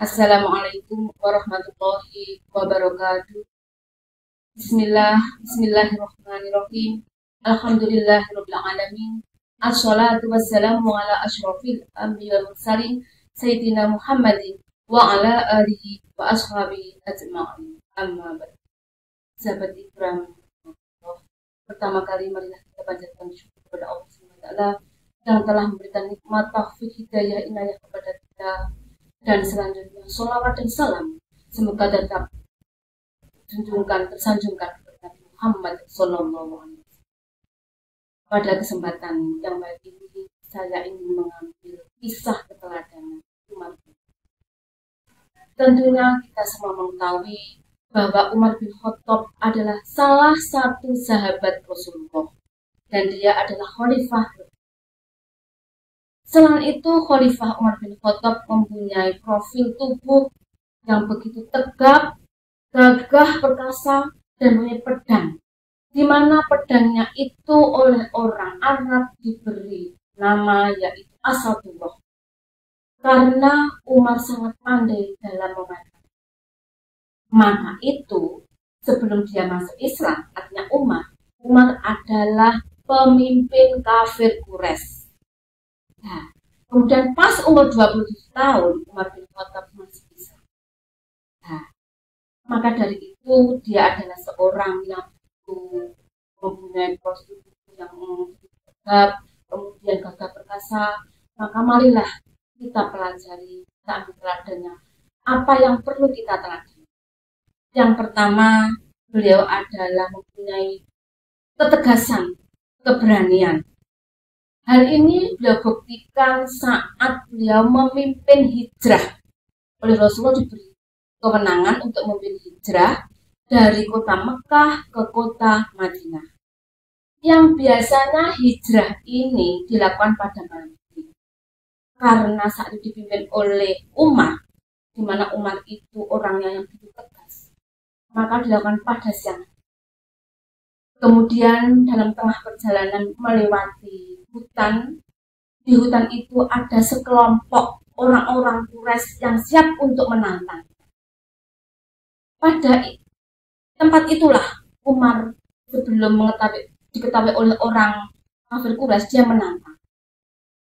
Assalamualaikum warahmatullahi wabarakatuh. Bismillahirrahmanirrahim. Alhamdulillahirabbil alamin. Assalatu wassalamu ala asyrofil anbiya wal mursalin sayyidina Muhammadin wa ala alihi wa ashabihi ajma'in. Amma ba'd. Sahabat Ikram, pertama kali marilah kita panjatkan syukur kepada Allah Subhanahu wa taala yang telah memberikan nikmat taufik hidayah inayah kepada kita. Dan selanjutnya sholawat dan salam semoga tetap tersanjungkan kepada Muhammad Sallallahu Alaihi Wasallam. Pada kesempatan yang baik ini saya ingin mengambil kisah keteladanan Umar bin Khattab. Tentunya kita semua mengetahui bahwa Umar bin Khattab adalah salah satu sahabat Rasulullah dan dia adalah khalifah. Selain itu, Khalifah Umar bin Khattab mempunyai profil tubuh yang begitu tegap, gagah perkasa, dan punya pedang. Di mana pedangnya itu oleh orang Arab diberi nama yaitu Asadullah. Karena Umar sangat pandai dalam memainkan. Maka itu, sebelum dia masuk Islam, artinya Umar adalah pemimpin kafir Quraisy. Nah, kemudian pas umur 27 tahun, Umar bin Khattab masuk Islam. Nah, maka dari itu dia adalah seorang yang mempunyai postur yang tegap, kemudian gagah perkasa. Maka marilah kita pelajari, kita ambil teladannya. Apa yang perlu kita teladani? Yang pertama, beliau adalah mempunyai ketegasan, keberanian. Hal ini beliau buktikan saat beliau memimpin hijrah. Oleh Rasulullah diberi kewenangan untuk memimpin hijrah dari kota Mekah ke kota Madinah. Yang biasanya hijrah ini dilakukan pada malam hari. Karena saat itu dipimpin oleh Umar, di mana Umar itu orangnya yang begitu tegas, maka dilakukan pada siang. Kemudian dalam tengah perjalanan melewati hutan, di hutan itu ada sekelompok orang-orang Quraisy yang siap untuk menantang. Pada tempat itulah Umar sebelum diketahui oleh orang kafir Quraisy, dia menantang.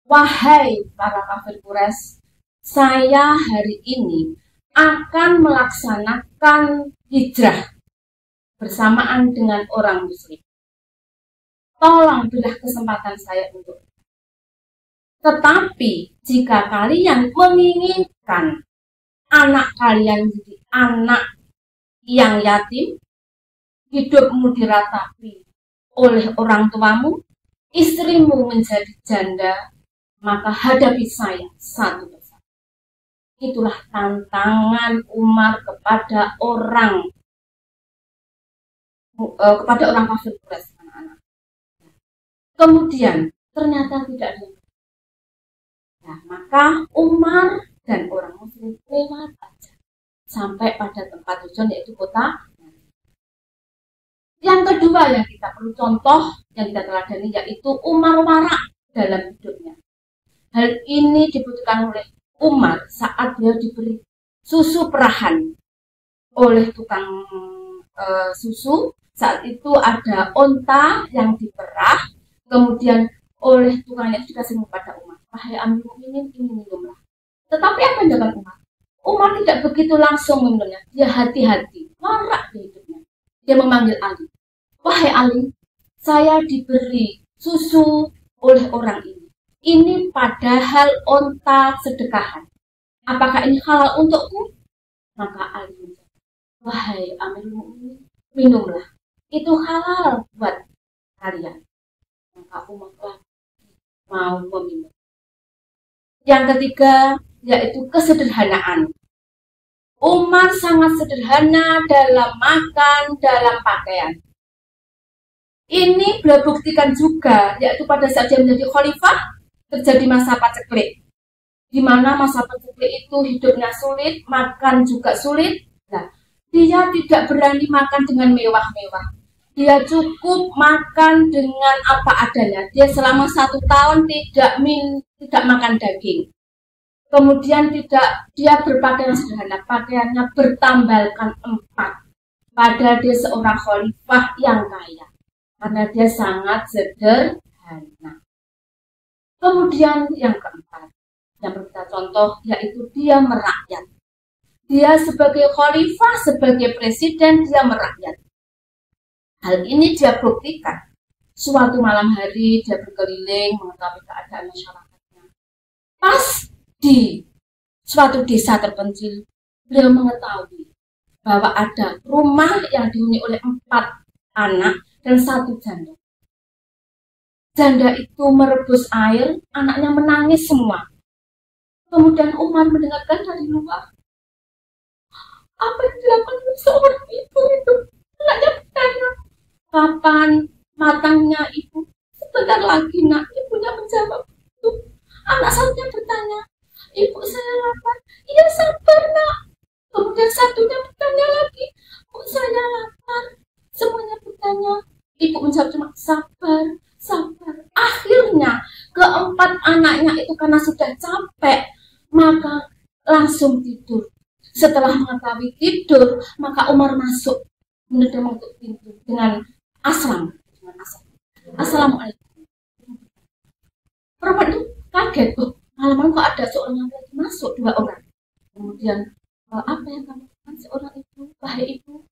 Wahai para kafir Quraisy, saya hari ini akan melaksanakan hijrah bersamaan dengan orang muslim. Tolong berilah kesempatan saya untuk. Tetapi jika kalian menginginkan anak kalian menjadi anak yang yatim, hidupmu diratapi oleh orang tuamu, istrimu menjadi janda, maka hadapi saya satu persatu. Itulah tantangan Umar kepada orang kafir Quraisy, anak-anak. Kemudian ternyata tidak ada. Nah, maka Umar dan orang muslim lewat aja sampai pada tempat tujuan yaitu kota. Yang kedua yang kita perlu contoh, yang kita teladani yaitu Umar warak dalam hidupnya. Hal ini dibutuhkan oleh Umar saat beliau diberi susu perahan oleh tukang susu. Saat itu ada onta yang diperah, kemudian oleh tukangnya dikasih kepada Umar. Wahai Amirul Mukminin, ini minumlah. Tetapi apa yang dilakukan Umar? Umar tidak begitu langsung minumnya. Dia hati-hati, warak di hidupnya. Dia memanggil Ali. Wahai Ali, saya diberi susu oleh orang ini. Ini padahal onta sedekahan. Apakah ini halal untukku? Maka Ali menjawab, wahai Amirul Mukminin, minumlah. Itu halal buat kalian. Maka Umar mau meminum. Yang ketiga yaitu kesederhanaan. Umar sangat sederhana dalam makan, dalam pakaian. Ini beliau buktikan juga yaitu pada saat dia menjadi khalifah terjadi masa paceklik. Di mana masa paceklik itu hidupnya sulit, makan juga sulit. Nah, dia tidak berani makan dengan mewah-mewah. Dia cukup makan dengan apa adanya. Dia selama 1 tahun tidak makan daging. Kemudian dia berpakaian sederhana, pakaiannya bertambalkan 4. Padahal dia seorang khalifah yang kaya, karena dia sangat sederhana. Kemudian yang keempat, yang kita contoh, yaitu dia merakyat. Dia sebagai khalifah, sebagai presiden, dia merakyat. Hal ini dia buktikan. Suatu malam hari dia berkeliling mengetahui keadaan masyarakatnya. Pas di suatu desa terpencil, beliau mengetahui bahwa ada rumah yang dihuni oleh 4 anak dan 1 janda. Janda itu merebus air, anaknya menangis semua. Kemudian Umar mendengarkan dari luar. Apa yang dilakukan seorang ibu itu? Anaknya bertanya, kapan matangnya ibu? Sebentar lagi nak, ibunya menjawab itu. Anak satunya bertanya, ibu saya lapar. Iya sabar nak. Kemudian satunya bertanya lagi, bu saya lapar. Semuanya bertanya, ibu menjawab cuma sabar, sabar. Akhirnya keempat anaknya itu karena sudah capek, maka langsung tidur. Setelah mengetahui tidur, maka Umar masuk mengetuk pintu dengan aslam. Assalamualaikum. Perempuan itu kaget, malam-malam kok ada seorang yang lagi masuk, 2 orang. Kemudian apa yang kamu lakukan seorang ibu? Wahai ibu,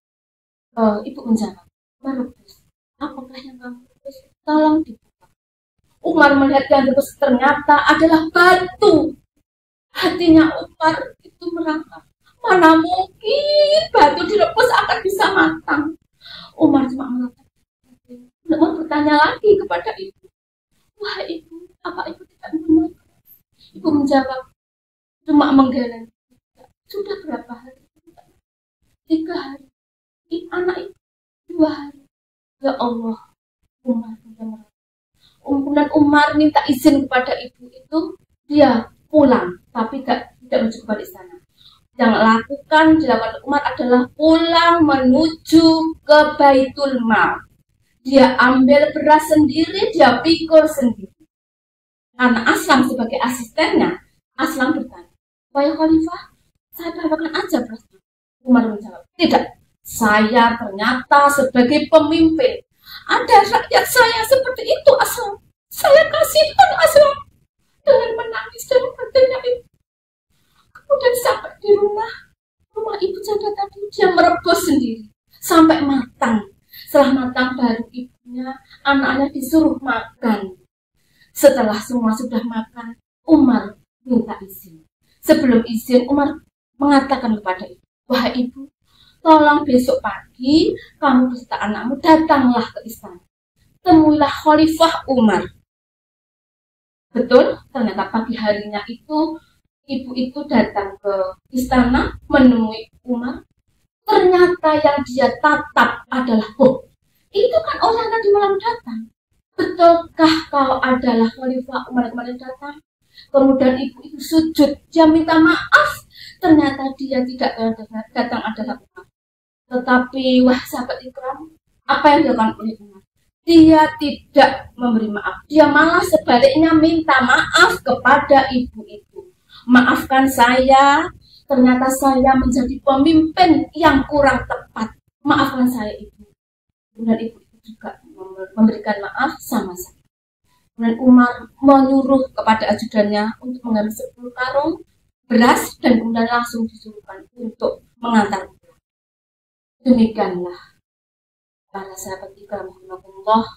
ibu menjawab, merebus. Apakah yang kamu rebus? Tolong dibuka. Umar melihat yang direbus ternyata adalah batu. Hatinya Umar itu merangkak. Mana mungkin batu direbus akan bisa matang? Umar cuma mengatakan, Umar bertanya lagi kepada ibu, wahai ibu, apa ibu tidak benar? Ibu menjawab, cuma menggeleng. Sudah berapa hari? 3 hari. Anak itu 2 hari. Ya Allah, Umar benar. Kemudian Umar minta izin kepada ibu itu, dia pulang, tapi tidak menuju ke istana. Yang dilakukan Umar adalah pulang menuju ke Baitul Mal. Dia ambil beras sendiri, dia pikul sendiri. Karena Aslam sebagai asistennya, Aslam bertanya, wahai khalifah, saya bawakan aja berasnya. Umar menjawab, tidak, saya ternyata sebagai pemimpin. Ada rakyat saya seperti itu Aslam. Saya kasihan Aslam. Dengan menangis dan bertanya itu. Kemudian sampai di rumah ibu janda tadi, dia merebus sendiri sampai matang. Setelah matang baru ibunya, anaknya disuruh makan. Setelah semua sudah makan, Umar minta izin. Sebelum izin, Umar mengatakan kepada ibu, wahai ibu, tolong besok pagi kamu beserta anakmu datanglah ke istana. Temuilah Khalifah Umar. Betul, ternyata pagi harinya itu ibu itu datang ke istana menemui Umar. Ternyata yang dia tatap adalah, itu kan orang tadi malam datang. Betulkah kau adalah Khalifah Umar kemarin datang? Kemudian ibu itu sujud, dia minta maaf. Ternyata dia tidak datang adalah Umar. Tetapi wah sahabat ikram, apa yang dilakukan oleh Umar? Dia tidak memberi maaf. Dia malah sebaliknya minta maaf kepada ibu itu. Maafkan saya, ternyata saya menjadi pemimpin yang kurang tepat. Maafkan saya ibu. Kemudian ibu itu juga memberikan maaf sama saya. Kemudian Umar menyuruh kepada ajudannya untuk mengambil 10 karung beras dan kemudian langsung disuruhkan untuk mengantar pulang. Demikianlah para sahabat ikram rahimakumullah,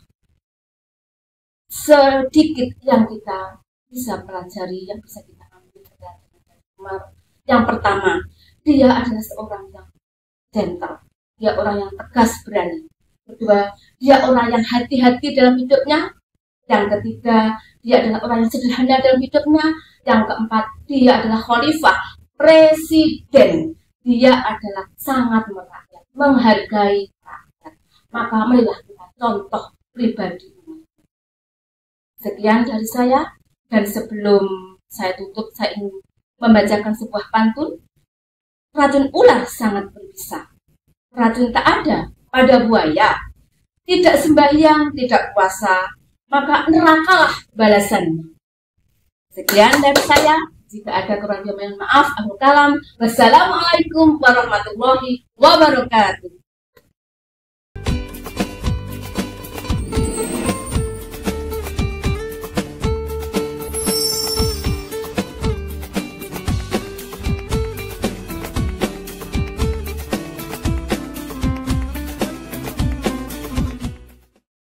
sedikit yang kita bisa pelajari, yang bisa kita ambil dari Umar. Yang pertama, dia adalah seorang yang gentle, dia orang yang tegas berani. Kedua, dia orang yang hati-hati dalam hidupnya. Yang ketiga, dia adalah orang yang sederhana dalam hidupnya. Yang keempat, dia adalah khalifah, presiden. Dia adalah sangat merakyat, menghargai rakyat. Maka marilah kita contoh pribadi. Sekian dari saya, dan sebelum saya tutup, saya ingin membacakan sebuah pantun. Racun ular sangat berbisa, racun tak ada pada buaya. Tidak sembahyang, tidak puasa, maka nerakalah balasannya. Sekian dari saya. Jika ada kurang lebih, mohon maaf. Aku kalam. Wassalamualaikum warahmatullahi wabarakatuh.